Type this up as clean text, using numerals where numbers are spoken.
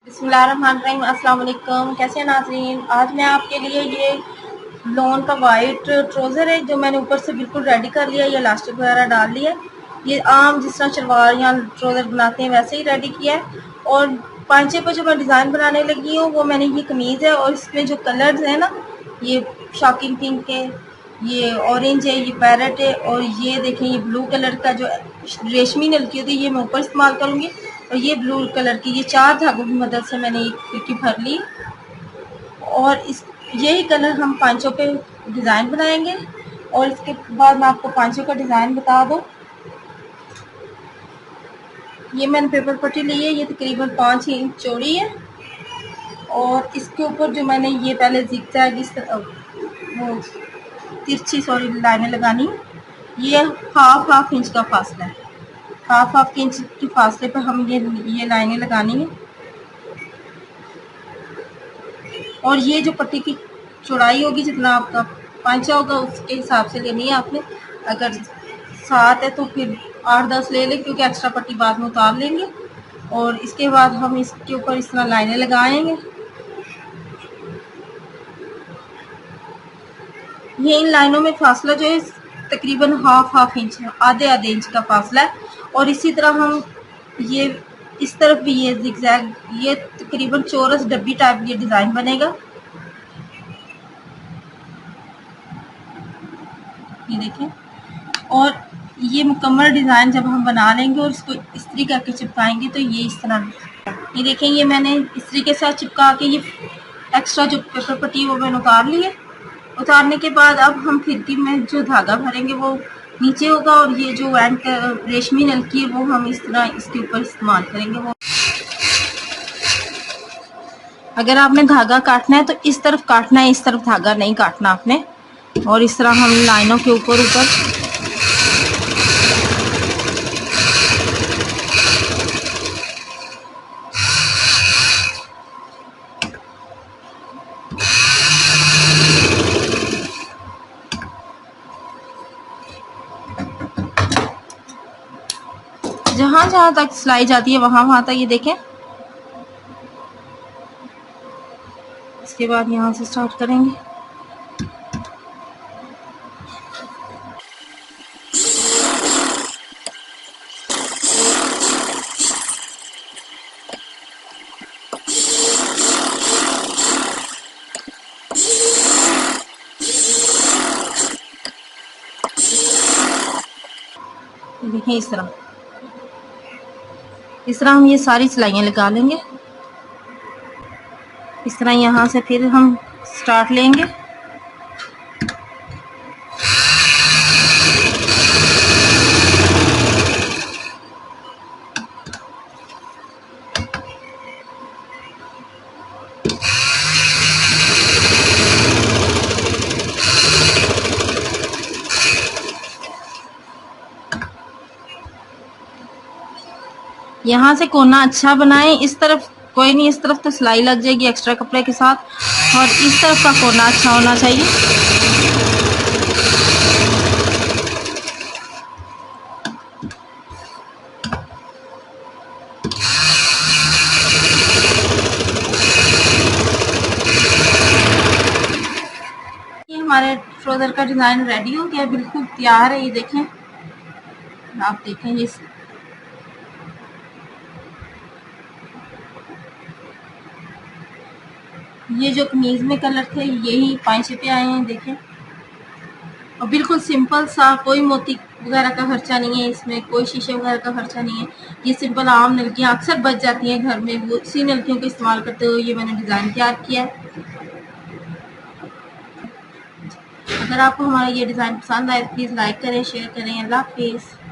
बिस्मिल्लाहिर्रहमानिर्रहीम। अस्सलाम वालेकुम। कैसे हैं नाज़रीन? आज मैं आपके लिए ये लॉन का वाइट ट्राउज़र है जो मैंने ऊपर से बिल्कुल रेडी कर लिया, ये इलास्टिक वगैरह डाल लिया। ये आम जिस तरह शलवार या ट्राउज़र बनाते हैं वैसे ही रेडी किया है। और पांचे पर जो मैं डिज़ाइन बनाने लगी हूँ वो मैंने ये कमीज़ है और इसमें जो कलर्स हैं ना, ये शॉकिंग पिंक है, ये ऑरेंज है, ये पैरेट है और ये देखें ये ब्लू कलर का जो रेशमी नलकी होती है ये मैं ऊपर इस्तेमाल करूँगी। और ये ब्लू कलर की ये 4 धागों की मदद से मैंने एक खिड़की भर ली और इस यही कलर हम पांचों पे डिज़ाइन बनाएंगे। और इसके बाद मैं आपको पांचों का डिज़ाइन बता दूँ। ये मैंने पेपर पट्टी ली है, ये तकरीबन 5 इंच चौड़ी है और इसके ऊपर जो मैंने ये पहले ज़िगज़ैग इस वो तिरछी लाइनें लगानी है। ये हाफ इंच का फासला है, हाफ इंच के फासले पर हम ये लाइनें लगानी है। और ये जो पट्टी की चौड़ाई होगी जितना आपका पांचा होगा उसके हिसाब से लेनी है आपने। अगर 7 है तो फिर 8-10 ले लें क्योंकि एक्स्ट्रा पट्टी बाद में उतार लेंगे। और इसके बाद हम इसके ऊपर इस तरह लाइनें लगाएंगे। ये इन लाइनों में फासला जो है तकरीबन हाफ इंच है, आधे इंच का फासला है। और इसी तरह हम ये इस तरफ भी ये ज़िगज़ैग ये तकरीबन चौरस डब्बी टाइप ये डिज़ाइन बनेगा। ये देखें। और ये मुकम्मल डिज़ाइन जब हम बना लेंगे और इसको इस्त्री करके चिपकाएंगे तो ये इस तरह, ये देखें ये मैंने इस्त्री के साथ चिपका के ये एक्स्ट्रा जो पेपर पट्टी वो मैंने उतार ली है। उतारने के बाद अब हम खिड़की में जो धागा भरेंगे वो नीचे होगा और ये जो एंड रेशमी नलकी है वो हम इस तरह इसके ऊपर इस्तेमाल करेंगे। वो अगर आपने धागा काटना है तो इस तरफ काटना है, इस तरफ धागा नहीं काटना आपने। और इस तरह हम लाइनों के ऊपर जहाँ जहाँ तक सिलाई जाती है वहाँ तक ये देखें। इसके बाद यहाँ से स्टार्ट करेंगे। देखें इस तरह हम ये सारी सिलाइयाँ लगा लेंगे। इस तरह यहाँ से फिर हम स्टार्ट लेंगे। यहाँ से कोना अच्छा बनाएं। इस तरफ कोई नहीं, इस तरफ तो सिलाई लग जाएगी एक्स्ट्रा कपड़े के साथ। और इस तरफ का कोना अच्छा होना चाहिए। ये हमारे ट्राउज़र का डिज़ाइन रेडी हो गया, बिल्कुल तैयार है। ये देखें, आप देखें ये जो कमीज में कलर थे यही पांचे पे आए हैं, देखें। और बिल्कुल सिंपल सा, कोई मोती वगैरह का खर्चा नहीं है इसमें, कोई शीशे वगैरह का खर्चा नहीं है। ये सिंपल आम नलकियाँ अक्सर बच जाती हैं घर में, वो उसी नलकियों का इस्तेमाल करते हुए ये मैंने डिज़ाइन तैयार किया है। अगर आपको हमारा ये डिज़ाइन पसंद आए प्लीज़ लाइक करें, शेयर करें। अल्लाह हाफिज़।